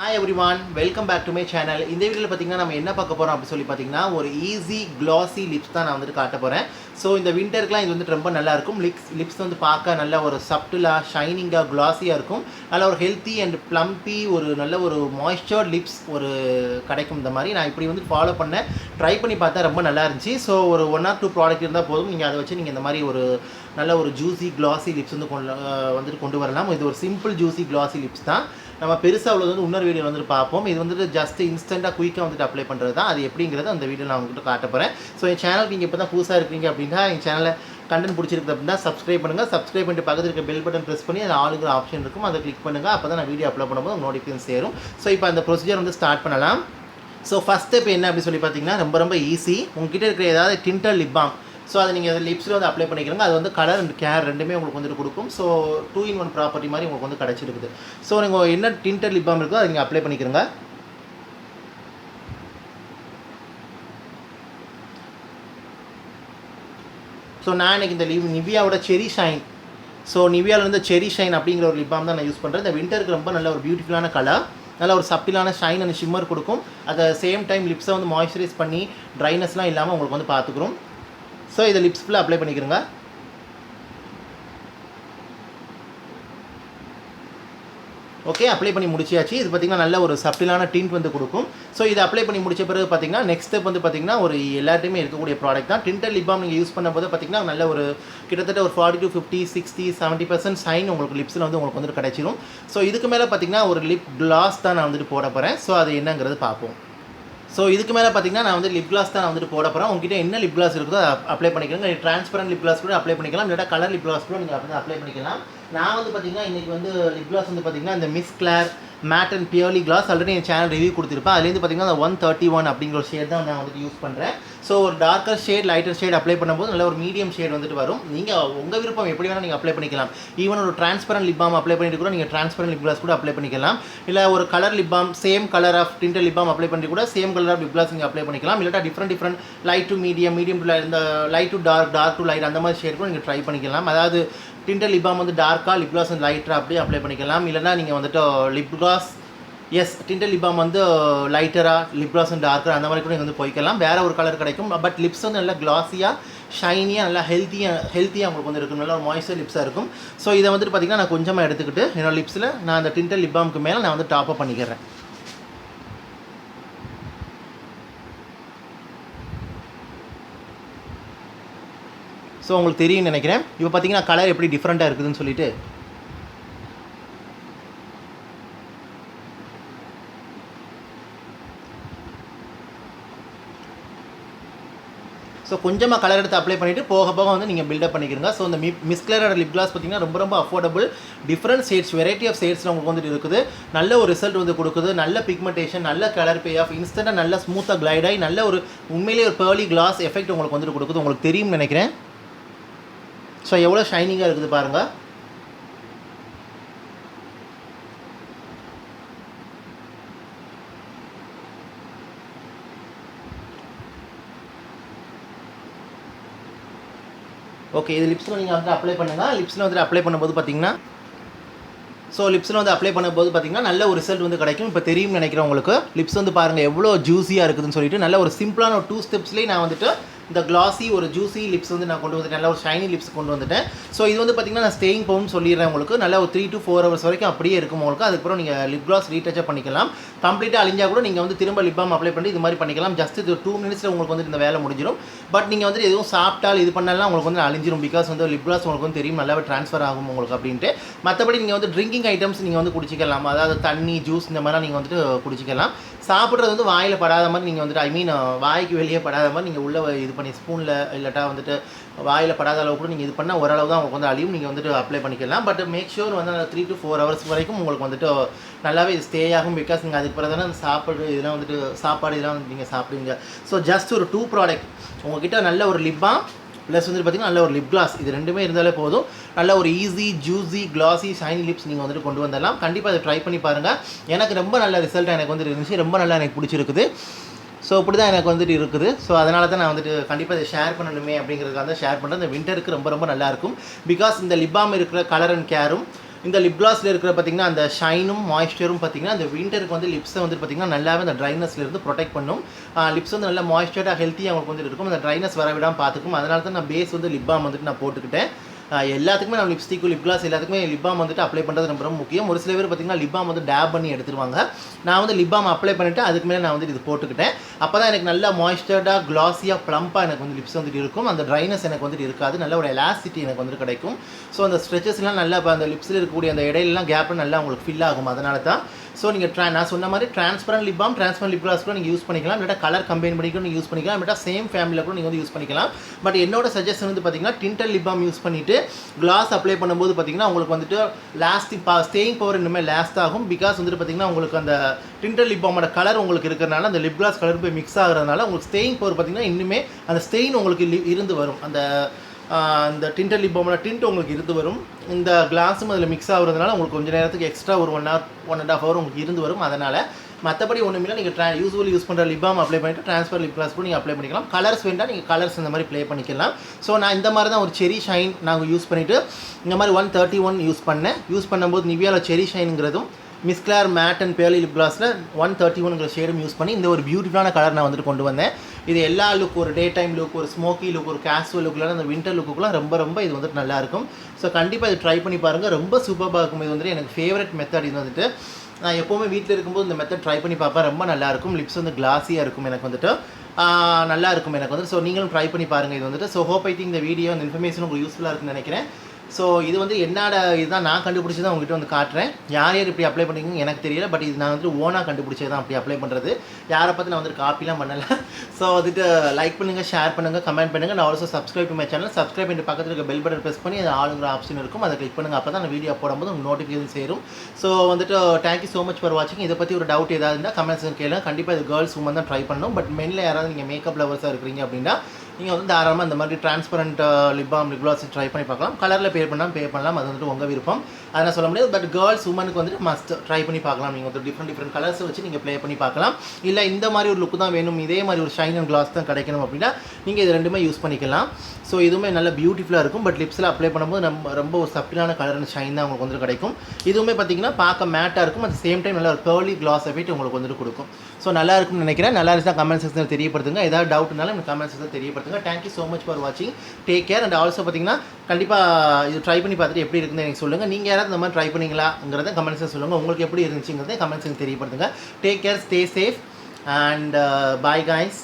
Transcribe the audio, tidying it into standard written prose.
Hi everyone, welcome back to my channel. இந்த வீடியோல பாத்தீங்கன்னா நம்ம என்ன பார்க்க போறோம் அப்படி சொல்லி பாத்தீங்கன்னா ஒரு ஈஸி glossy lips தான் நான் வந்து காட்ட போறேன். சோ இந்த விண்டர்க்குலாம் இது வந்து ரொம்ப நல்லா இருக்கும். லிப்ஸ் வந்து பார்க்க நல்ல ஒரு சப்டிலா, ஷைனிங்கா, glossy-ஆ இருக்கும். நல்ல ஒரு ஹெல்தி அண்ட் ப்ளம்பி ஒரு நல்ல ஒரு மாய்ஸ்சர்ட் லிப்ஸ் ஒரு கிடைக்கும் இந்த மாதிரி. நான் இப்படி வந்து ஃபாலோ பண்ணேன். ட்ரை பண்ணி பார்த்தா ரொம்ப நல்லா இருந்துச்சு. சோ ஒரு 1 or 2 ப்ராடக்ட் இருந்தா போதும். நீங்க அதை வச்சு நீங்க இந்த மாதிரி ஒரு நல்ல ஒரு ஜூசி glossy lips வந்து கொண்டு வரலாம். இது ஒரு சிம்பிள் ஜூசி glossy lips தான். நம்ம பெருசாக உள்ளது வந்து இன்னொரு வீடியோ வந்துட்டு பார்ப்போம். இது வந்துட்டு ஜஸ்ட் இன்ஸ்டண்ட்டாக குயிக்காக வந்துட்டு அப்ளை பண்ணுறது தான். அது எப்படிங்கிறது அந்த வீடியோ நான் உங்கள்கிட்ட காட்ட போகிறேன். ஸோ என் சேனலுக்கு நீங்கள் இப்போ தான் புதுசாக இருக்கீங்க அப்படின்னா என் சேனலில் கண்டென்ட் பிடிச்சிருக்கு அப்படின்னா சப்ஸ்கிரைப் பண்ணுங்கள். சப்ஸ்கிரைப் பண்ணிட்டு பக்கத்தில் இருக்க பெல் பட்டன் ப்ரெஸ் பண்ணி அது ஆளுங்கிற ஆப்ஷன் இருக்கும், அதை கிளிக் பண்ணுங்கள். அப்போ தான் நான் வீடியோ அப்லோட் பண்ணும்போது நோட்டிஃபிகேஷன் சேரும். ஸோ இப்போ அந்த ப்ரொசீஜர் வந்து ஸ்டார்ட் பண்ணலாம். ஸோ ஃபஸ்ட் ஸ்டெப் என்ன அப்படி சொல்லி பார்த்தீங்கன்னா ரொம்ப ஈஸி. உங்ககிட்ட இருக்கிற ஏதாவது டிண்டர் லிப் பாம், ஸோ அதை நீங்கள் லிப்ஸில் வந்து அப்ளை பண்ணிக்கிறங்க. அது வந்து கலர் அண்ட் கேர் ரெண்டுமே உங்களுக்கு வந்துட்டு கொடுக்கும். ஸோ 2-in-1 ப்ராப்பர்ட்டி மாதிரி உங்களுக்கு வந்து கிடச்சிருக்குது. ஸோ நீங்கள் என்ன டிண்டர் லிப் பாம் இருக்கோ அதை நீங்கள் அப்ளை பண்ணிக்கிறங்க. ஸோ நான் எனக்கு இந்த நிவியாவோட செரி ஷைன், ஸோ நிவியாவிலேருந்து செரி ஷைன் அப்படிங்கிற ஒரு லிப் பாம் தான் நான் யூஸ் பண்ணுறேன். இந்த விண்டருக்கு ரொம்ப நல்ல ஒரு பியூட்டிஃபுல்லான கலர், நல்ல ஒரு சப்பிலான ஷைன் அண்ட் ஷிம்மர் கொடுக்கும். அட் த சேம் டைம் லிப்ஸை வந்து மாய்ஸ்சரைஸ் பண்ணி ட்ரைனஸ்லாம் இல்லாமல் உங்களுக்கு வந்து பார்த்துக்கிறோம். ஸோ இதை லிப்ஸ் ஃபுல்லாக அப்ளை பண்ணிக்கிறங்க. ஓகே, அப்ளை பண்ணி முடிச்சியாச்சு. இது பார்த்திங்கன்னா நல்ல ஒரு சப்டிலான டிண்ட் வந்து கொடுக்கும். ஸோ இதை அப்ளை பண்ணி முடிச்ச பிறகு பார்த்திங்கன்னா நெக்ஸ்ட் ஸ்டெப் வந்து பார்த்திங்கன்னா ஒரு எல்லாத்தையுமே இருக்கக்கூடிய ப்ராடக்ட் தான். டிண்டர் லிப் பாம் நீங்கள் யூஸ் பண்ணும்போது பார்த்திங்கன்னா நல்ல ஒரு கிட்டத்தட்ட ஒரு 40 to 50, 60, 70% ஷைன் உங்களுக்கு லிப்ஸில் வந்து உங்களுக்கு வந்துட்டு கிடைச்சிடும். ஸோ இதுக்கு மேலே பார்த்திங்கன்னா ஒரு லிப் கிளாஸ் தான் நான் வந்துட்டு போட போகிறேன். ஸோ அது என்னங்கிறது பார்ப்போம். ஸோ இதுக்கு மேலே பார்த்தீங்கன்னா நான் வந்து லிப் கிளாஸ் தான் நான் வந்துட்டு போட போகிறேன். உங்ககிட்ட என்ன லிப் கிளாஸ் இருக்குதோ அதை அப்ளை பண்ணிக்கலாம். ட்ரான்ஸ்பரண்ட் லிப் கிளாஸ் கூட அப்ளை பண்ணிக்கலாம், இல்லாட்டா கலர் லிப் கிளாஸ் கூட நீங்கள் வந்து அப்ளை பண்ணிக்கலாம். நான் வந்து பார்த்தீங்கன்னா இன்றைக்கி வந்து லிப் கிளாஸ் வந்து பார்த்தீங்கன்னா இந்த Miss Claire matte and pearly gloss already என் சேனல் ரிவ்யூ கொடுத்துருப்பேன். அதுலேருந்து பார்த்தீங்கன்னா அந்த 131 அப்படிங்கிற ஒரு ஷேட் தான் நான் வந்துட்டு யூஸ் பண்ணுறேன். ஸோ ஒரு darker shade, lighter shade apply பண்ணும்போது நல்ல ஒரு மீடியம் ஷேட் வந்துட்டு வரும். நீங்கள் உங்கள் விருப்பம் எப்படி வேணால் நீங்கள் அப்ளை பண்ணிக்கலாம். ஈவன் ஒரு ட்ரான்ஸ்பரண்ட் லிப் பாம் அப்ளை பண்ணிட்டு கூட நீங்கள் ட்ரான்ஸ்பரண்ட் லிப் கிளாஸ் கூட அப்ளை பண்ணிக்கலாம். இல்லை ஒரு colour lip balm, same colour of tinted lip balm apply பண்ணி கூட same colour of lip gloss நீங்கள் அப்ளை பண்ணிக்கலாம். இல்லாட்டா different light to medium, medium to இந்த light to dark, dark to light அந்த மாதிரி ஷேட் கூட நீங்கள் ட்ரை பண்ணிக்கலாம். அதாவது டிண்டர் லிப் பாம் வந்து டார்க்காக, லிப் கிளாஸ் வந்து லைட்டராக அப்படியே அப்ளை பண்ணிக்கலாம். இல்லைனா நீங்கள் வந்துட்டு lip gloss Tinder lip bomb வந்து லைட்டராக, லிப் கிளாஸ் வந்து டார்க்கராக அந்த மாதிரி கூட நீங்கள் வந்து போய்க்கலாம். வேறு ஒரு கலர் கிடைக்கும். பட் லிப்ஸ் வந்து நல்லா கிளாஸியாக, ஷைனியாக, நல்லா ஹெல்த்தியாக உங்களுக்கு வந்து இருக்கும். நல்லா ஒரு மாய்ஸ்சர் லிப்ஸாக இருக்கும். ஸோ இதை வந்துட்டு பார்த்திங்கன்னா நான் கொஞ்சமாக எடுத்துக்கிட்டு என்னோட லிப்ஸில் நான் அந்த டிண்டர் லிப் பாமுக்கு மேலே நான் வந்து டாப் அப் பண்ணிக்கிறேன். ஸோ உங்களுக்கு தெரியும்னு நினைக்கிறேன். இப்போ பார்த்தீங்கன்னா கலர் எப்படி டிஃப்ரெண்ட்டாக இருக்குதுன்னு சொல்லிட்டு. ஸோ கொஞ்சமாக கலர் எடுத்து அப்ளை பண்ணிவிட்டு போக போக வந்து நீங்கள் பில்டப் பண்ணிக்கிறங்க. ஸோ இந்த மிஸ் கிளரோட லிப் கிளாஸ் பார்த்திங்கன்னா ரொம்ப affordable. Different shades, variety of ஷேட்ஸில் உங்களுக்கு வந்துட்டு இருக்குது. நல்ல ஒரு ரிசல்ட் வந்து கொடுக்குது. நல்ல பிக்மெண்டேஷன், நல்ல கலர் பே ஆஃப், இன்ஸ்டண்ட்டாக நல்ல ஸ்மூத்தாக கிளைட் ஆகி நல்ல ஒரு உண்மையிலேயே ஒரு பேர்லி கிளாஸ் எஃபெக்ட் உங்களுக்கு வந்துட்டு கொடுக்குது. உங்களுக்கு தெரியும்னு நினைக்கிறேன். ஸோ எவ்வளோ ஷைனிங்காக இருக்குது பாருங்கள். ஓகே, இது லிப்ஸில் நீங்கள் வந்து அப்ளை பண்ணுங்கள். லிப்ஸில் வந்து அப்ளை பண்ணும்போது பார்த்தீங்கன்னா நல்ல ஒரு ரிசல்ட் வந்து கிடைக்கும். இப்போ தெரியும்னு நினைக்கிறேன் உங்களுக்கு. லிப்ஸ் வந்து பாருங்கள் எவ்வளோ ஜூஸியாக இருக்குதுன்னு சொல்லிட்டு. நல்ல ஒரு சிம்பிளான ஒரு 2 ஸ்டெப்ஸ்லேயே நான் வந்துட்டு இந்த கிளாஸி ஒரு ஜூஸி லிப்ஸ் வந்து நான் கொண்டு வந்துட்டேன். நல்ல ஒரு ஷைனி லிப்ஸ் கொண்டு வந்துட்டேன். ஸோ இது வந்து பார்த்திங்கன்னா நான் ஸ்டேயிங் பவுன்னு சொல்லிடுறேன் உங்களுக்கு. நல்ல ஒரு 3 to 4 hours வரைக்கும் அப்படியே இருக்கும் உங்களுக்கு. அதுக்கப்புறம் நீங்கள் லிப் கிளாஸ் ரீடச்சப் பண்ணிக்கலாம். கம்ப்ளீட்டாக அழிஞ்சால் கூட நீங்கள் வந்து திரும்ப லிப் பாம் அப்ளை பண்ணி இது மாதிரி பண்ணிக்கலாம். ஜஸ்ட் இது 2 minutesல உங்களுக்கு வந்து இந்த வேலை முடிஞ்சிடும். பட் நீங்கள் வந்து எதுவும் சாப்பிட்டால் இது பண்ணாலும் உங்களுக்கு வந்து அழிஞ்சிரும். பிகாஸ் வந்து லிப் கிளாஸ் உங்களுக்கு வந்து தெரியும் நல்லாவே ட்ரான்ஸ்ஃபர் ஆகும் உங்களுக்கு அப்படின்ட்டு. மற்றபடி நீங்கள் வந்து ட்ரிங்கிங் ஐட்டம்ஸ் நீங்கள் வந்து குடிச்சிக்கலாம். அதாவது தண்ணி, ஜூஸ் இந்த மாதிரிலாம் நீங்கள் வந்துட்டு குடிச்சிக்கலாம். சாப்பிட்றது வந்து வாயில் படாத மாதிரி நீங்கள் வந்துட்டு வாய்க்கு வெளியே படாத மாதிரி நீங்கள் உள்ளே இது பண்ணி ஸ்பூனில் இல்லாட்டா வந்துட்டு வாயில் படாத அளவு கூட நீங்கள் இது பண்ணால் ஓரளவு தான் உங்களுக்கு வந்து அழியும். நீங்கள் வந்துட்டு அப்ளை பண்ணிக்கலாம். பட் மேக் ஷூர் வந்து 3 to 4 hours வரைக்கும் உங்களுக்கு வந்துட்டு நல்லாவே இது ஸ்டே ஆகும். பிகாஸ் நீங்கள் அதுக்கு பிறகு தானே இதெல்லாம் வந்துட்டு சாப்பாடு இதெல்லாம் வந்து நீங்கள் சாப்பிடுவீங்க. ஸோ ஜஸ்ட் ஒரு 2 ப்ராடக்ட் உங்கள்கிட்ட நல்ல ஒரு லிப் பாம் ப்ளஸ் வந்துட்டு பார்த்திங்கன்னா நல்ல ஒரு லிப் கிளாஸ், இது ரெண்டுமே இருந்தாலே போதும். நல்ல ஒரு easy juicy classy shiny lips நீங்கள் வந்துட்டு கொண்டு வந்துடலாம். கண்டிப்பாக அதை ட்ரை பண்ணி பாருங்கள். எனக்கு ரொம்ப நல்ல ரிசல்ட்டாக எனக்கு வந்துட்டு இருந்துச்சு. ரொம்ப நல்லா எனக்கு பிடிச்சிருக்குது. ஸோ இப்படி தான் எனக்கு வந்துட்டு இருக்குது. ஸோ அதனால தான் நான் வந்துட்டு கண்டிப்பாக இதை ஷேர் பண்ணணுமே அப்படிங்கிறதுக்காக தான் ஷேர் பண்ணுறேன். இந்த விண்டருக்கு ரொம்ப நல்லாயிருக்கும். பிகாஸ் இந்த லிப் பாம் இருக்கிற கலர் அண்ட் கேரும் இந்த லிப் கிளாஸில் இருக்கிற பார்த்திங்கன்னா அந்த ஷைனும் மாய்ஸ்சரும் பார்த்திங்கன்னா அந்த விண்டருக்கு வந்து லிப்ஸை வந்து பார்த்திங்கன்னா நல்லாவே அந்த ட்ரைனஸ்லேருந்து ப்ரொடெக்ட் பண்ணும். லிப்ஸ் வந்து நல்லா மாய்ஸ்சராக ஹெல்த்தியாக அவங்களுக்கு வந்துட்டு இருக்கும். அந்த ட்ரைனஸ் வர விடாமல் பார்த்துக்கும். அதனால தான் நான் பேஸ் வந்து லிப் பாம் வந்துட்டு நான் போட்டுக்கிட்டேன். எல்லாத்துக்குமே நம்ம லிப்ஸ்டிக்கு லிப் கிளாஸ் எல்லாத்துக்குமே லிப் பாம் வந்துட்டு அப்ளை பண்ணுறது ரொம்ப ரொம்ப முக்கியம். ஒரு சில பேர் பார்த்திங்கன்னா லிப் பாம் வந்து டேப் பண்ணி எடுத்துருவாங்க. நான் வந்து லிப் பாம் அப்ளை பண்ணிவிட்டு அதுக்கு மேலே நான் வந்து இது போட்டுக்கிட்டேன். அப்போ தான் எனக்கு நல்லா மாய்ஸ்சர்டாக க்ளாஸியாக ப்ளம்பாக எனக்கு வந்து லிப்ஸ் வந்துட்டு இருக்கும். அந்த ட்ரைனஸ் எனக்கு வந்துட்டு இருக்காது. நல்ல ஒரு எலாசிட்டி எனக்கு வந்துட்டு கிடைக்கும். ஸோ அந்த ஸ்ட்ரெச்சஸ்லாம் நல்லா இப்போ அந்த லிப்ஸில் இருக்கக்கூடிய அந்த இடையிலலாம் கேப்பில் நல்லா உங்களுக்கு ஃபில் ஆகும். அதனால தான் ஸோ நீங்கள் நான் சொன்ன மாதிரி transparent lip balm transparent lip gloss கூட நீங்கள் யூஸ் பண்ணிக்கலாம். இல்லாட்டா கலர் கம்பைன் பண்ணிக்கூட நீங்கள் யூஸ் பண்ணிக்கலாம். இல்லாட்டா சேம் ஃபேமிலியில் கூட நீங்கள் வந்து யூஸ் பண்ணிக்கலாம். பட் என்னோட சஜஷன் வந்து பார்த்தீங்கன்னா டிண்டல் லிப் பாம் யூஸ் பண்ணிவிட்டு கிளாஸ் அப்ளை பண்ணும்போது பார்த்தீங்கன்னா உங்களுக்கு வந்துட்டு ஸ்டேயிங் பவர் இன்னுமே லாஸ்ட் ஆகும். பிகாஸ் வந்துட்டு பார்த்தீங்கன்னா உங்களுக்கு அந்த டிண்டல் லிப் பாமோட கலர் உங்களுக்கு இருக்கிறனால அந்த லிப் கிளாஸ் கலர் போய் மிக்ஸ் ஆகிறதுனால உங்களுக்கு ஸ்டேயிங் பவர் பார்த்தீங்கன்னா இன்னுமே அந்த ஸ்டெயின் உங்களுக்கு இருந்து வரும். அந்த டிண்டல் லிப் பாமோட டிண்ட் உங்களுக்கு இருந்து வரும். இந்த கிளாஸும் அதில் மிக்ஸ் ஆகுறதுனால உங்களுக்கு கொஞ்சம் நேரத்துக்கு எக்ஸ்ட்ரா ஒரு 1 hour 1.5 hour உங்களுக்கு இருந்து வரும். அதனால் மற்றபடி ஒன்றுமே நீங்கள் யூஸ்வலி யூஸ் பண்ணுற லிப் பாம் அப்ளை பண்ணிவிட்டு ட்ரான்ஸ்ஃபர் லிப் கிளாஸ் கூட நீங்கள் அப்ளை பண்ணிக்கலாம். கலர்ஸ் வேண்டாம் நீங்கள் கலர்ஸ் இந்த மாதிரி ப்ளே பண்ணிக்கலாம். ஸோ நான் இந்த மாதிரி தான் ஒரு செரி ஷைன் நாங்கள் யூஸ் பண்ணிவிட்டு இந்த மாதிரி 131 யூஸ் பண்ணேன். யூஸ் பண்ணும்போது நிவியாவில் செரி ஷைனுங்கிறதும் Miss Claire matte and pearly lip கிளாஸில் 131ங்கிற ஷேடும் யூஸ் பண்ணி இந்த ஒரு பியூட்டிஃபுல்லான கலர் நான் வந்துட்டு கொண்டு வந்தேன். இது எல்லா லுக் ஒரு டே டைம் லுக், ஒரு ஸ்மோக்கி லுக், ஒரு கேஷுவல் லுக்கில் அந்த வின்டர் லுக்குலாம் ரொம்ப இது வந்துட்டு நல்லாயிருக்கும். ஸோ கண்டிப்பாக இது ட்ரை பண்ணி பாருங்கள். ரொம்ப சூப்பராக இருக்கும். இது வந்துட்டு எனக்கு ஃபேவரட் மெத்தட். இது வந்துட்டு நான் எப்போவுமே வீட்டில் இருக்கும்போது இந்த மெத்தட் ட்ரை பண்ணி பார்ப்பேன். ரொம்ப நல்லாயிருக்கும். லிப்ஸ் வந்து கிளாஸியாக இருக்கும் எனக்கு வந்துட்டு நல்லா இருக்கும் எனக்கு வந்துட்டு. ஸோ நீங்களும் ட்ரை பண்ணி பாருங்கள் இது வந்துட்டு. ஸோ ஹோப் ஐ திங்க் இந்த வீடியோ அந்த இன்ஃபர்மேஷன் உங்களுக்கு யூஸ்ஃபுல்லாக இருக்குன்னு நினைக்கிறேன். ஸோ இது வந்து என்னோட இதுதான் நான் கண்டுபிடிச்சி தான் உங்கள்கிட்ட வந்து காட்டுறேன். யார் இப்படி அப்ளை பண்ணிங்கன்னு எனக்கு தெரியல. பட் இது நான் வந்துட்டு ஓனாக கண்டுபிடிச்சது தான் அப்படி அப்ளை பண்ணுறது. யாரை பார்த்து நான் வந்துட்டு காப்பிலாம் பண்ணலை. ஸோ வந்துட்டு லைக் பண்ணுங்கள், ஷேர் பண்ணுங்கள், கமெண்ட் பண்ணுங்கள். நான் also subscribe to my channel. Subscribe பண்ணி பக்கத்தில் இருக்க பெல் பட்டன் ப்ரெஸ் பண்ணி அது ஆளுங்கிற ஆப்ஷன் இருக்கும். அதை கிளிக் பண்ணுங்கள். அப்போ தான் நான் வீடியோ போடும்போது உங்களுக்கு நோட்டிஃபிகேஷன் சேரும். ஸோ வந்துட்டு தேங்க்யூ ஸோ மச் ஃபார் வாட்சிங். இதை பற்றி ஒரு டவுட் ஏதாவது இருந்தால் கமெண்ட்ஸ் கேளுங்க. கண்டிப்பாக இது கேர்ள்ஸ் உமன் தான் ட்ரை பண்ணணும். பட் மென்னில் யாராவது நீங்கள் மேக்கப் லவர்ஸாக இருக்கிறீங்க அப்படின்னா நீங்கள் வந்து தாராளமாக இந்த மாதிரி transparent lip balm lip gloss try பண்ணி பார்க்கலாம். கலரில் பே பண்ணலாம். அது வந்துட்டு உங்கள் விருப்பம். அதை நான் சொல்ல முடியாது. பட் கேர்ள்ஸ் உமனுக்கு வந்துட்டு மஸ்ட் ட்ரை பண்ணி பார்க்கலாம். நீங்கள் வந்து டிஃப்ரெண்ட் கலர்ஸ் வச்சு நீங்கள் ப்ளே பண்ணி பார்க்கலாம். இல்லை இந்த மாதிரி ஒரு லுக்கு தான் வேணும், இதே மாதிரி ஒரு ஷைன் அண்ட் கிளாஸ் தான் கிடைக்கணும் அப்படின்னா நீங்கள் இது ரெண்டுமே யூஸ் பண்ணிக்கலாம். ஸோ இதுவுமே நல்ல பியூட்டிஃபுல்லாக இருக்கும். பட் லிப்ஸில் அப்ளை பண்ணும்போது ரொம்ப ஒரு சப்டிலான கலர் அண்ட் ஷைன் தான் உங்களுக்கு வந்துட்டு கிடைக்கும். இதுவுமே பார்த்தீங்கன்னா பார்க்க மேட்டாக இருக்கும். அட் சேம் டைம் நல்ல ஒரு கேர்லி கிளாஸ் எஃபெக்ட் உங்களுக்கு வந்துட்டு கொடுக்கும். ஸோ நல்லா இருக்கும்னு நினைக்கிறேன். நல்லா இருந்தால் கமெண்ட் செக்ஷனில் தெரியப்படுத்துங்க. ஏதாவது டவுட்னாலும் எனக்கு கமெண்ட் செக்ஷனில் தெரியப்படுத்துங்க. தேங்க்யூ ஸோ மச் ஃபார் வாட்சிங். Take care. அண்ட் ஆல்சோ பார்த்தீங்கன்னா கண்டிப்பாக இது ட்ரை பண்ணி பார்த்துட்டு எப்படி இருக்குன்னு எனக்கு சொல்லுங்கள். நீங்கள் யாராவது இந்த மாதிரி ட்ரை பண்ணிங்களாங்கிறத கமெண்ட் செக்ஷன் சொல்லுங்கள். உங்களுக்கு எப்படி இருந்துச்சுங்கிறத கமெண்ட் செக்ஷன் தெரியப்படுத்துங்க. Take care, stay safe and bye guys.